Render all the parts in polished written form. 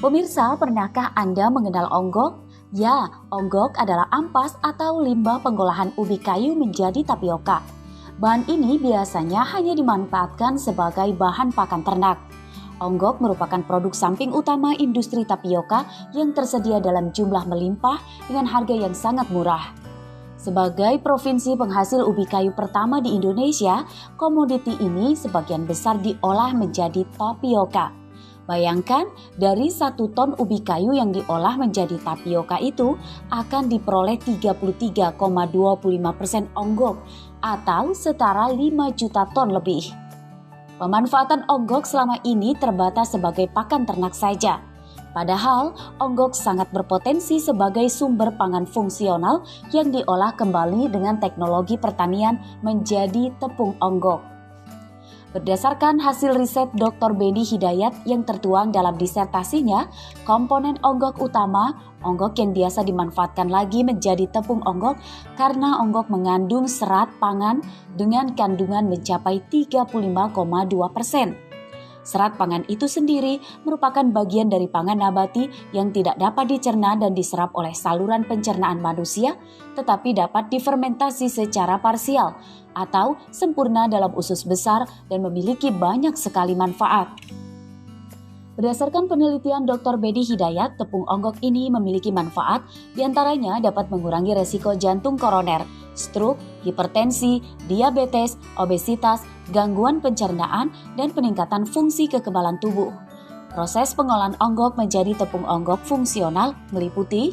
Pemirsa, pernahkah Anda mengenal onggok? Ya, onggok adalah ampas atau limbah pengolahan ubi kayu menjadi tapioka. Bahan ini biasanya hanya dimanfaatkan sebagai bahan pakan ternak. Onggok merupakan produk samping utama industri tapioka yang tersedia dalam jumlah melimpah dengan harga yang sangat murah. Sebagai provinsi penghasil ubi kayu pertama di Indonesia, komoditi ini sebagian besar diolah menjadi tapioka. Bayangkan, dari 1 ton ubi kayu yang diolah menjadi tapioka itu akan diperoleh 33,25% onggok atau setara 5 juta ton lebih. Pemanfaatan onggok selama ini terbatas sebagai pakan ternak saja. Padahal, onggok sangat berpotensi sebagai sumber pangan fungsional yang diolah kembali dengan teknologi pertanian menjadi tepung onggok. Berdasarkan hasil riset Dr. Beni Hidayat yang tertuang dalam disertasinya, komponen onggok utama, onggok yang biasa dimanfaatkan lagi menjadi tepung onggok karena onggok mengandung serat pangan dengan kandungan mencapai 35,2%. Serat pangan itu sendiri merupakan bagian dari pangan nabati yang tidak dapat dicerna dan diserap oleh saluran pencernaan manusia, tetapi dapat difermentasi secara parsial atau sempurna dalam usus besar dan memiliki banyak sekali manfaat. Berdasarkan penelitian Dr. Beni Hidayat, tepung onggok ini memiliki manfaat, diantaranya dapat mengurangi resiko jantung koroner, stroke, hipertensi, diabetes, obesitas, gangguan pencernaan, dan peningkatan fungsi kekebalan tubuh. Proses pengolahan onggok menjadi tepung onggok fungsional meliputi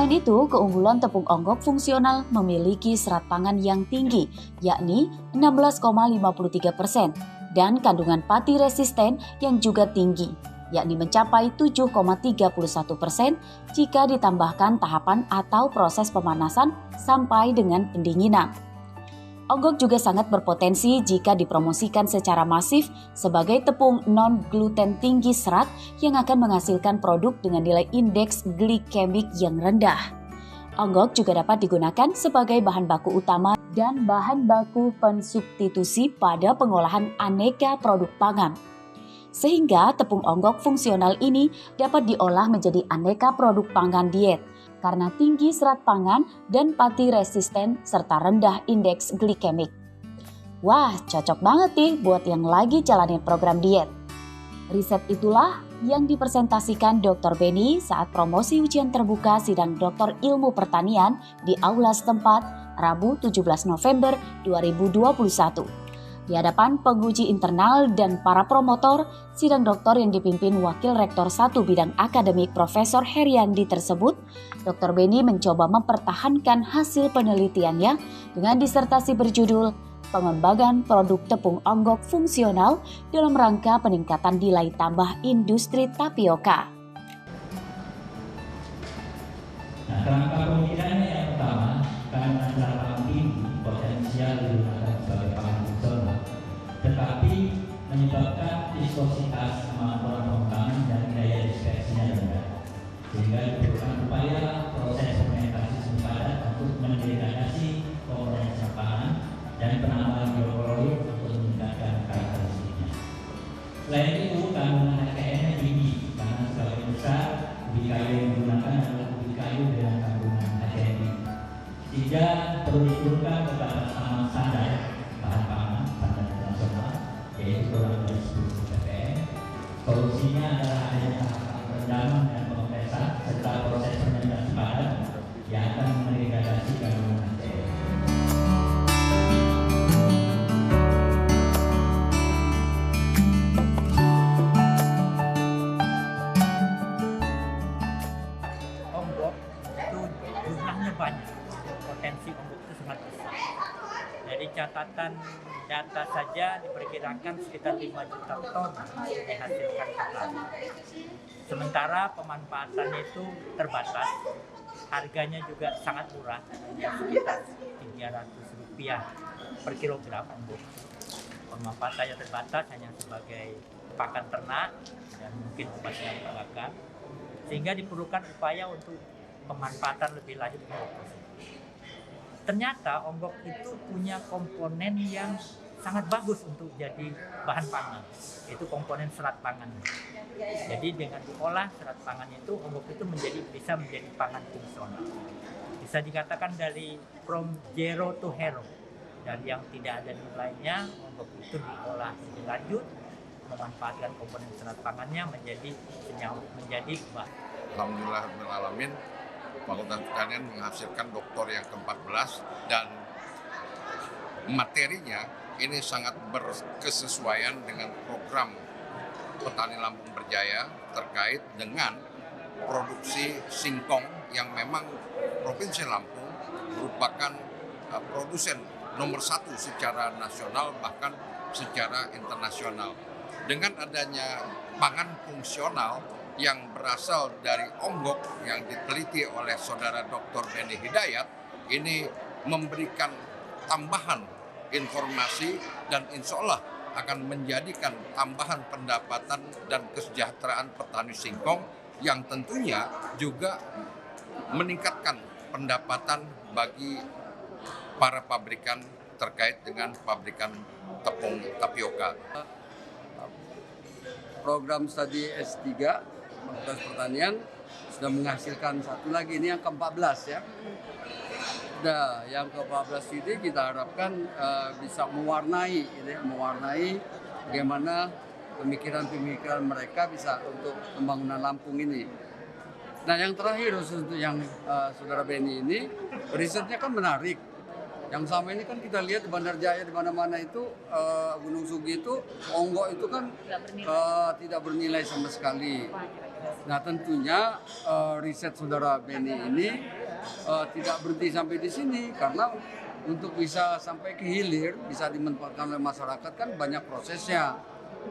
Selain itu, keunggulan tepung onggok fungsional memiliki serat pangan yang tinggi, yakni 16,53%, dan kandungan pati resisten yang juga tinggi, yakni mencapai 7,31% jika ditambahkan tahapan atau proses pemanasan sampai dengan pendinginan. Onggok juga sangat berpotensi jika dipromosikan secara masif sebagai tepung non-gluten tinggi serat yang akan menghasilkan produk dengan nilai indeks glikemik yang rendah. Onggok juga dapat digunakan sebagai bahan baku utama dan bahan baku pensubstitusi pada pengolahan aneka produk pangan. Sehingga tepung onggok fungsional ini dapat diolah menjadi aneka produk pangan diet karena tinggi serat pangan dan pati resisten serta rendah indeks glikemik. Wah, cocok banget nih buat yang lagi jalanin program diet. Riset itulah yang dipresentasikan Dr. Beni saat promosi ujian terbuka sidang Doktor Ilmu Pertanian di aula setempat Rabu 17 November 2021. Di hadapan penguji internal dan para promotor, sidang doktor yang dipimpin Wakil Rektor 1 Bidang Akademik Profesor Heriandi tersebut, Dr. Beni mencoba mempertahankan hasil penelitiannya dengan disertasi berjudul Pengembangan Produk Tepung Onggok Fungsional dalam Rangka Peningkatan Nilai Tambah Industri Tapioka. Nah, kerangka pemikirannya yang pertama, karena secara tinggi potensial digunakan sebagai pangan fungsional, tetapi menyebabkan viskositas kemampuan pengembangan dan daya dispersinya rendah, sehingga diperlukan upaya proses fermentasi sempadan untuk mendegradasi komponen pangan dan penambahan bioklorid untuk meningkatkan karakteristiknya. Selain itu, kandungan HCN tinggi karena sebagian besar ubi kayu yang digunakan adalah ubi kayu dengan kandungan HCN, sehingga perlu diturunkan ke batas aman standar bahan pangan standar internasional, yaitu kurang dari 10 ppm. Solusinya adalah adanya tahapan perendaman dan pengetesan serta proses fermentasi padat yang akan mendegradasi kandungan HCN. Onggok itu jumlahnya banyak, potensi onggok itu sangat besar. Dari catatan data saja diperkirakan sekitar 5 juta ton dihasilkan per tahun. Sementara pemanfaatannya itu terbatas, harganya juga sangat murah, sekitar Rp300 per kilogram onggok. Pemanfaatannya terbatas hanya sebagai pakan ternak dan mungkin obat yang dibakar. sehingga diperlukan upaya untuk pemanfaatan lebih lanjut onggok tersebut. Ternyata onggok itu punya komponen yang sangat bagus untuk jadi bahan pangan, yaitu komponen serat pangan. Jadi dengan diolah serat pangan itu, onggok itu bisa menjadi pangan fungsional. Bisa dikatakan dari from zero to hero, dari yang tidak ada nilainya, onggok itu diolah lebih lanjut, memanfaatkan komponen serat pangannya menjadi bahan. Alhamdulillahirrahmanirrahim, Fakultas Pertanian menghasilkan doktor yang ke-14 dan materinya ini sangat berkesesuaian dengan program Petani Lampung Berjaya terkait dengan produksi singkong yang memang Provinsi Lampung merupakan produsen nomor 1 secara nasional bahkan secara internasional. Dengan adanya pangan fungsional yang berasal dari onggok yang diteliti oleh saudara Dr. Beni Hidayat, ini memberikan tambahan informasi dan insya Allah akan menjadikan tambahan pendapatan dan kesejahteraan petani singkong yang tentunya juga meningkatkan pendapatan bagi para pabrikan terkait dengan pabrikan tepung tapioka. Program studi S3 Fakultas Pertanian sudah menghasilkan satu lagi, ini yang ke-14 ya. Nah, yang ke-14 ini kita harapkan bisa mewarnai bagaimana pemikiran-pemikiran mereka bisa untuk pembangunan Lampung ini. Nah, yang terakhir untuk yang Saudara Beni ini, risetnya kan menarik. Yang sama ini kan kita lihat di Bandar Jaya di mana-mana itu Gunung Sugi itu onggok itu kan tidak bernilai sama sekali. Nah, tentunya riset Saudara Beni ini tidak berhenti sampai di sini karena untuk bisa sampai ke hilir bisa dimanfaatkan oleh masyarakat kan banyak prosesnya.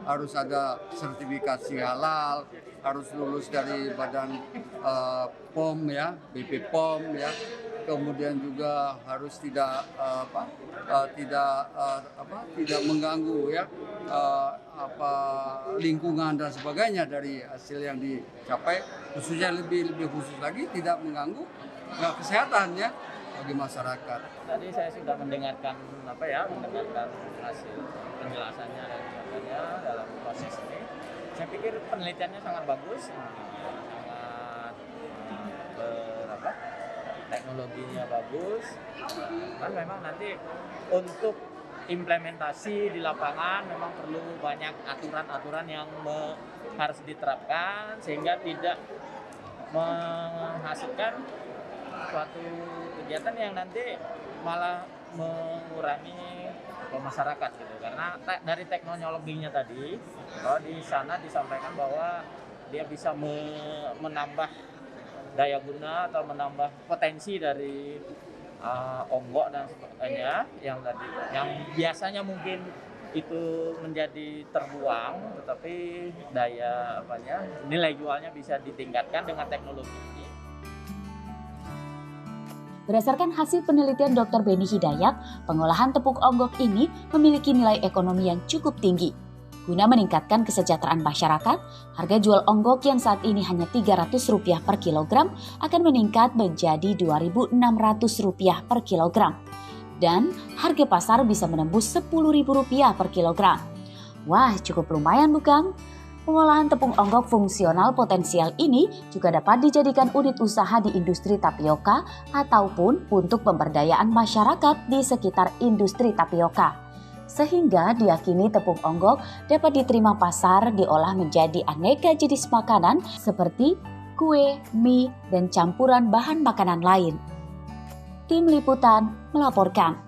Harus ada sertifikasi halal, harus lulus dari Badan POM ya, BP POM ya. Kemudian juga harus tidak mengganggu ya lingkungan dan sebagainya dari hasil yang dicapai, khususnya lebih khusus lagi tidak mengganggu kesehatan ya bagi masyarakat. Tadi saya sudah mendengarkan hasil penjelasannya dan sebagainya dalam proses ini. Saya pikir penelitiannya sangat bagus, teknologinya bagus, kan memang nanti untuk implementasi di lapangan memang perlu banyak aturan-aturan yang harus diterapkan sehingga tidak menghasilkan suatu kegiatan yang nanti malah mengurangi masyarakat gitu. Karena dari teknologinya tadi, kalau di sana disampaikan bahwa dia bisa menambah daya guna atau menambah potensi dari onggok dan sebagainya yang biasanya mungkin itu menjadi terbuang, tetapi nilai jualnya bisa ditingkatkan dengan teknologi ini. Berdasarkan hasil penelitian Dr. Beni Hidayat, pengolahan tepung onggok ini memiliki nilai ekonomi yang cukup tinggi. Guna meningkatkan kesejahteraan masyarakat, harga jual onggok yang saat ini hanya Rp300 per kilogram akan meningkat menjadi Rp2.600 per kilogram. Dan harga pasar bisa menembus Rp10.000 per kilogram. Wah, cukup lumayan bukan? Pengolahan tepung onggok fungsional potensial ini juga dapat dijadikan unit usaha di industri tapioka ataupun untuk pemberdayaan masyarakat di sekitar industri tapioka. Sehingga diyakini tepung onggok dapat diterima pasar diolah menjadi aneka jenis makanan seperti kue, mie, dan campuran bahan makanan lain. Tim Liputan melaporkan.